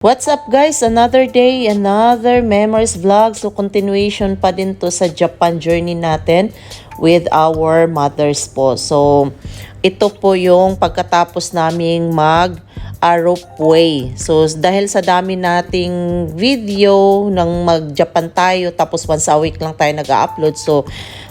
What's up guys? Another day, another memories vlog. So continuation pa din to sa Japan journey natin with our mothers po. So ito po yung pagkatapos naming rope-way. So dahil sa dami nating video ng mag-Japan tayo tapos once a week lang tayo nag-upload. So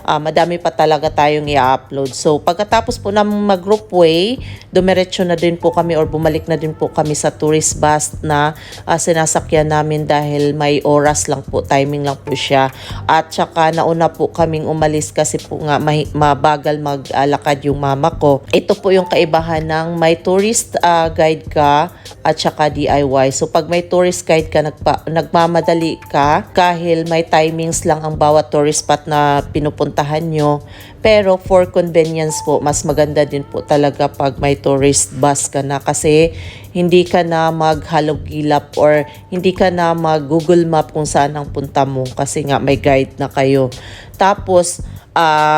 madami pa talaga tayong i-upload. So pagkatapos po namin mag-rope-way, dumiretso na din po kami or bumalik na din po kami sa tourist bus na sinasakyan namin dahil may oras lang po, timing lang po siya. At saka nauna po kaming umalis kasi po nga mabagal maglakad yung mama ko. Ito po yung kaibahan ng may tourist guide ka at saka DIY. So pag may tourist guide ka, nagmamadali ka dahil may timings lang ang bawat tourist spot na pinupuntahan nyo. Pero for convenience po, mas maganda din po talaga pag may tourist bus ka na kasi hindi ka na maghalog-gilap or hindi ka na mag-Google Map kung saan ang punta mo kasi nga may guide na kayo. Tapos,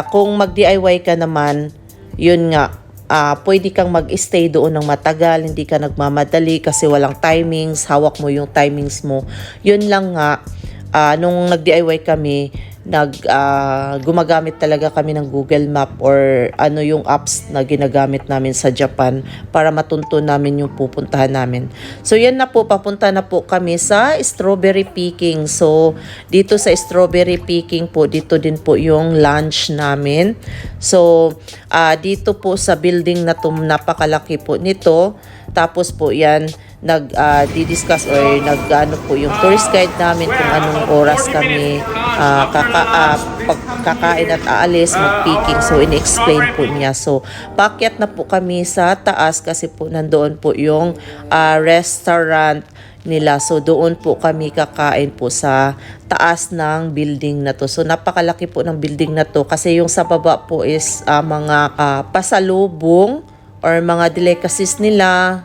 kung mag-DIY ka naman, yun nga, pwede kang mag-stay doon ng matagal, hindi ka nagmamadali kasi walang timings, hawak mo yung timings mo. Yun lang nga, nung nag-DIY kami, gumagamit talaga kami ng Google Map or ano yung apps na ginagamit namin sa Japan para matunto namin yung pupuntahan namin. So yan na po, papunta na po kami sa strawberry picking. So dito sa strawberry picking po, dito din po yung lunch namin. So dito po sa building na to, napakalaki po nito. Tapos po yan, di-discuss or nag-ano po yung tourist guide namin kung anong oras kami kakain at aalis, mag-picking. So, in-explain po niya. So, paakyat na po kami sa taas kasi po nandoon po yung restaurant nila. So, doon po kami kakain po sa taas ng building na to. So, napakalaki po ng building na to kasi yung sa baba po is mga pasalubong or mga delicacies nila.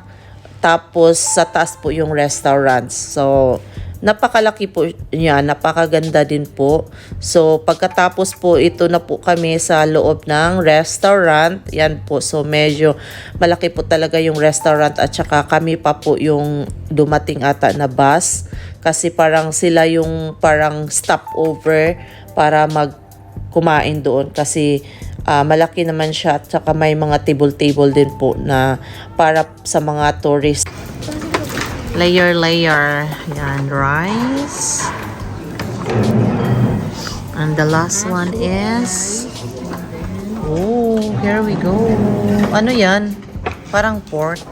Tapos, sa taas po yung restaurants. So, napakalaki po niya, napakaganda din po. So, pagkatapos po, ito na po kami sa loob ng restaurant. Yan po, so medyo malaki po talaga yung restaurant at saka kami pa po yung dumating ata na bus. Kasi parang sila yung parang stopover para kumain doon kasi malaki naman siya at saka may mga table din po na para sa mga tourist. Layer. Yan, rice. And the last one is... Oh, here we go. Ano yan? Parang pork.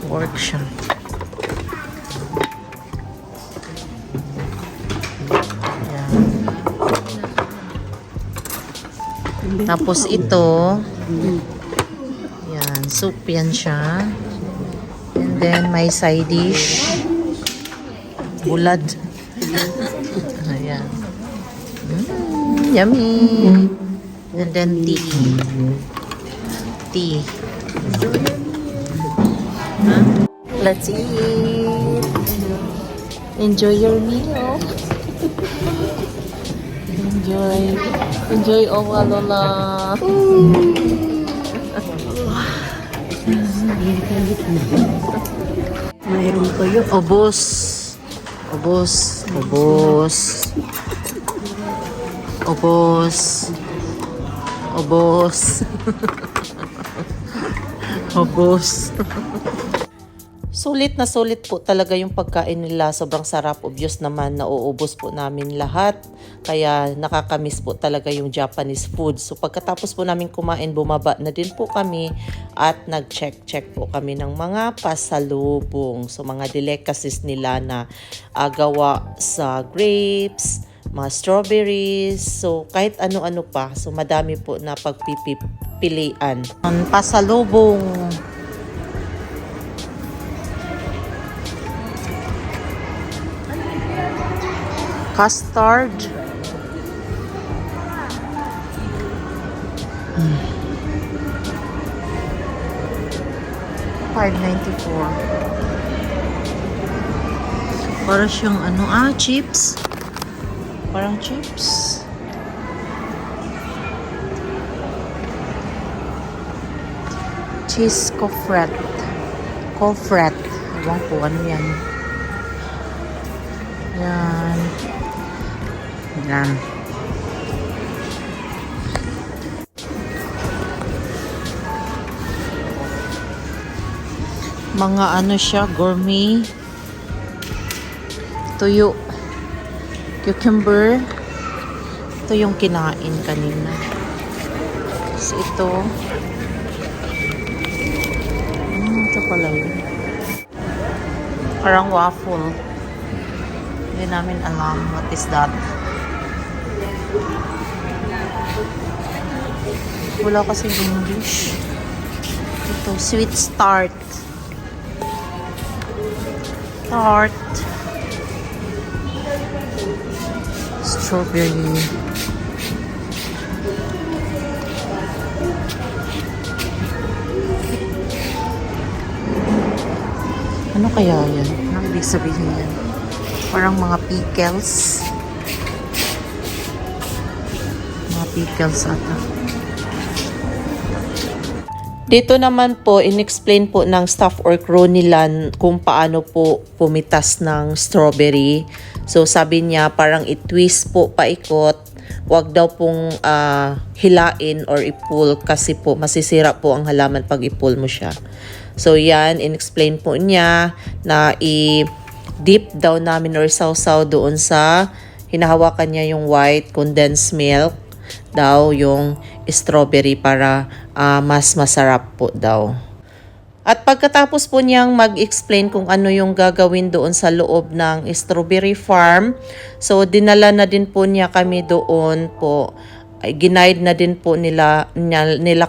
Pork siya. Yan. Tapos ito, yan, soup yan siya. And then, may side dish. Bulad. Ayan. Yummy. And then, tea. Huh? Let's eat. Enjoy your meal. Enjoy, Lola. Mayroon kayo. Obos. Sulit na sulit po talaga yung pagkain nila. Sobrang sarap. Obvious naman na uubos po namin lahat. Kaya nakakamiss po talaga yung Japanese food. So pagkatapos po namin kumain, bumaba na din po kami at nag-check po kami ng mga pasalubong. So mga delicacies nila na gawa sa grapes, mga strawberries. So kahit ano-ano pa. So madami po na pagpipilian. Pasalubong. Custard. $5.94. Para siyang chips. Parang chips. Cheese coffret. Ewan ko ano yan. Yan. Yan. Mga ano siya, gourmet. Tuyo. Cucumber. Ito yung kinain kanina. Tapos ito. Ito pala yun. Parang waffle. Hindi namin alam what is that. Wala kasi English. Ito, sweet tart. Tart. Strawberry. Ano kaya yan? Ano ibig sabihin yan? Parang mga pickles. Mga pickles ata. Dito naman po, in-explain po ng staff or crew nila kung paano po pumitas ng strawberry. So sabi niya parang i-twist po paikot. Huwag daw pong hilain or i-pull kasi po masisira po ang halaman pag i-pull mo siya. So yan, in-explain po niya na i-dip daw namin or sausaw doon sa hinahawakan niya yung white condensed milk daw yung strawberry para mas masarap po daw. At pagkatapos po niyang mag-explain kung ano yung gagawin doon sa loob ng strawberry farm, so dinala na din po niya kami doon po. Ginaid na din po nila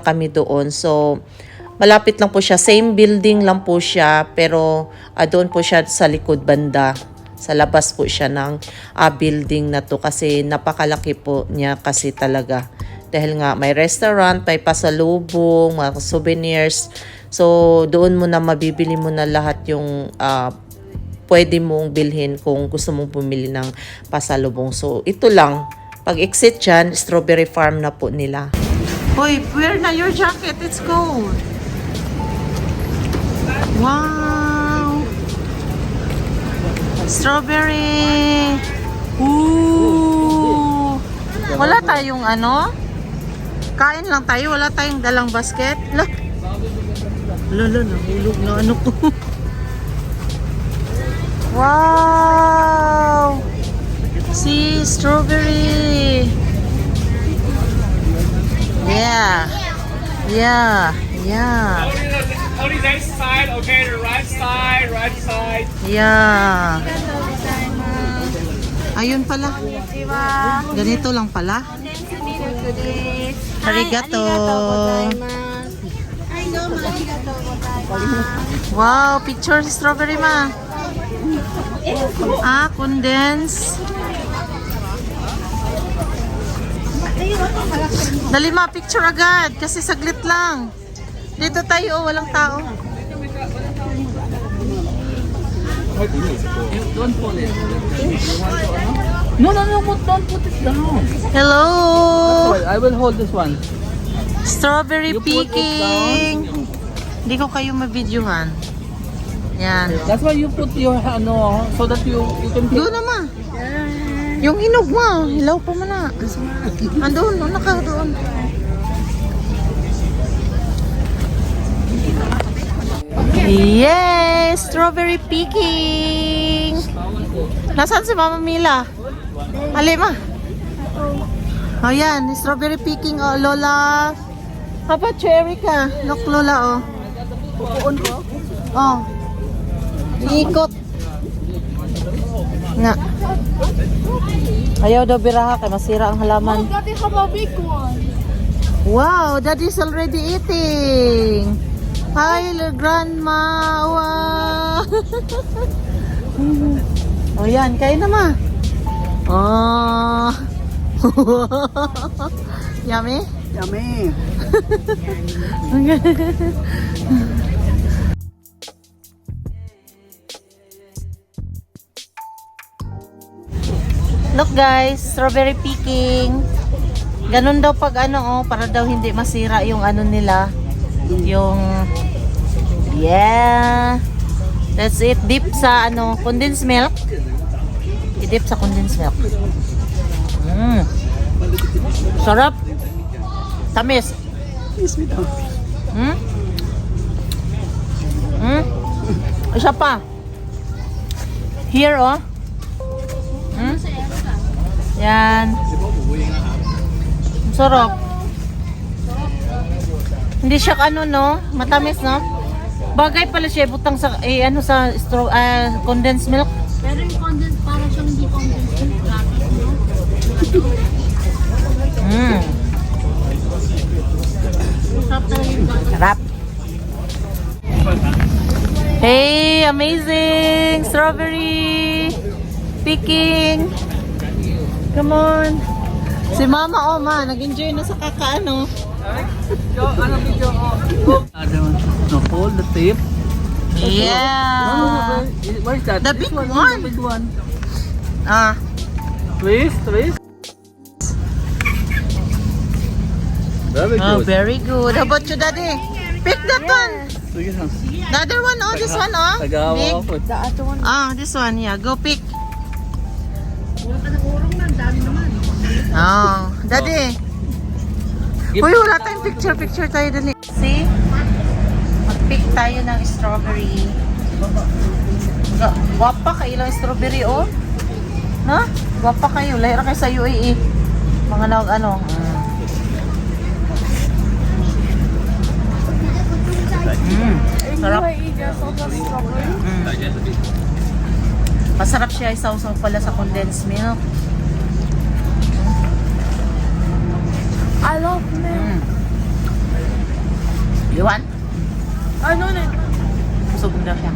kami doon. So malapit lang po siya, same building lang po siya, pero doon po siya sa likod banda. Sa labas po siya ng building na to kasi napakalaki po niya kasi talaga. Dahil nga may restaurant, may pasalubong, mga souvenirs. So doon mo na mabibili mo na lahat yung pwede mong bilhin kung gusto mong bumili ng pasalubong. So ito lang, pag exit dyan, strawberry farm na po nila. Hoy, wear na your jacket, it's cold. Wow! Strawberry! Ooh! Wala tayong ano? Kain lang tayo, wala tayong dalang basket. Lala, nahulog na ano ko. Wow! See, strawberry! Yeah! Yeah! Yeah! Only this side, okay, the right side, right side. Yeah. Ayun pala. Ganito lang pala. Arigato. Wow, picture si strawberry ma. Condense. Dali ma, picture agad kasi saglit lang. Dito tayo, walang tao. Don't pull it. No, don't put it down. Hello! I will hold this one. Strawberry You put it picking. Hindi ko kayo ma-videohan. Yan. That's why you put your ano so that you can take. Doon naman. Yung hinog mo, hilaw pa man na. Andun, naka doon. Yay! Strawberry picking! Nasaan si Mama Mila? Halima. Oh yan, strawberry picking, oh Lola. How about cherry ka? Look Lola, oh. Pupuon ko? Oh. Ikot. Nga. Ayaw daw biraha kay masira ang halaman. Oh, Daddy, how about big one? Wow, Daddy's already eating. Hi, grandma. Wow. Oh, yan. Kain na, ma. Oh. Yummy? Yummy. Look guys, strawberry picking. Ganun daw pag ano, para daw hindi masira yung ano nila. Yung yeah. That's it. Dip sa ano, condensed milk. I-dip sa condensed milk. Sarap. Tamis. Isa pa. Here, oh. Yan. Sarap. Hindi siya ano, no? Matamis, no? Bagay pala siya butang sa ano sa condensed milk. Pero yung condensed, para siyang hindi condensed milk. Sarap talaga yung Sarap. Hey, amazing! Strawberry! Picking! Come on! Si Mama, oh ma, nag-enjoy na sa kakaano. No, hold the tip. Yeah! Where's that? The big one. The big one. Ah, Twist. Very oh, good. very good. How about you, Daddy? Pick that one! Sige lang. The other one, oh, this one, oh. Tagawa Big. ako. The other one. Ah, this one, yeah. Go pick. Wala ka ng urong na. Dami naman. Oh, Daddy. Uy, wala tayong picture tayo dali. See? Mag-pick tayo ng strawberry. Wapa kayo lang strawberry, oh. Na? Wapa kayo. Lahira kayo sa UAE. Mga ano. Sarap. Masarap siya isaw-saw pala sa condensed milk. I love milk. You want? Ano na? Busog na siya.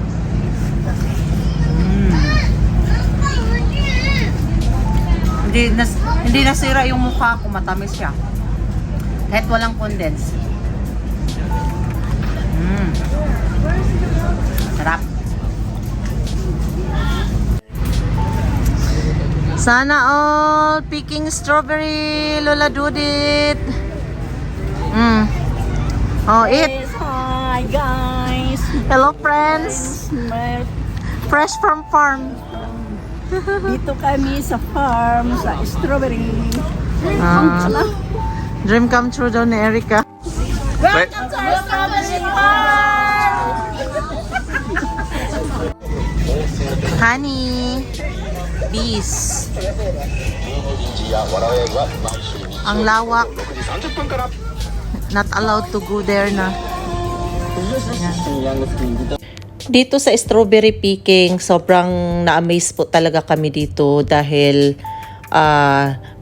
Hindi nasira yung mukha ko, matamis siya. Kahit walang condense. Sarap. Sana all picking strawberry, Lola Dudit. Oh, eat. Hi guys. Hello friends. Fresh from farm. Dito kami sa farm, sa strawberry. Dream come true daw ni Erica. Welcome to our strawberry farm! Honey. Bees. Ang lawak. Not allowed to go there na. Dito sa strawberry picking, sobrang na-amaze po talaga kami dito dahil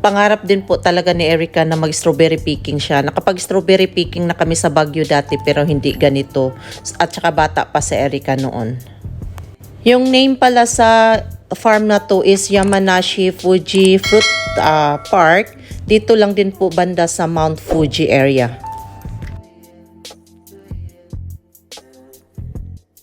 pangarap din po talaga ni Erica na mag-strawberry picking siya. Nakapag-strawberry picking na kami sa Baguio dati pero hindi ganito. At saka bata pa si Erica noon. Yung name pala sa farm na to is Yamanashi Fuji Fruit Park. Dito lang din po banda sa Mount Fuji area.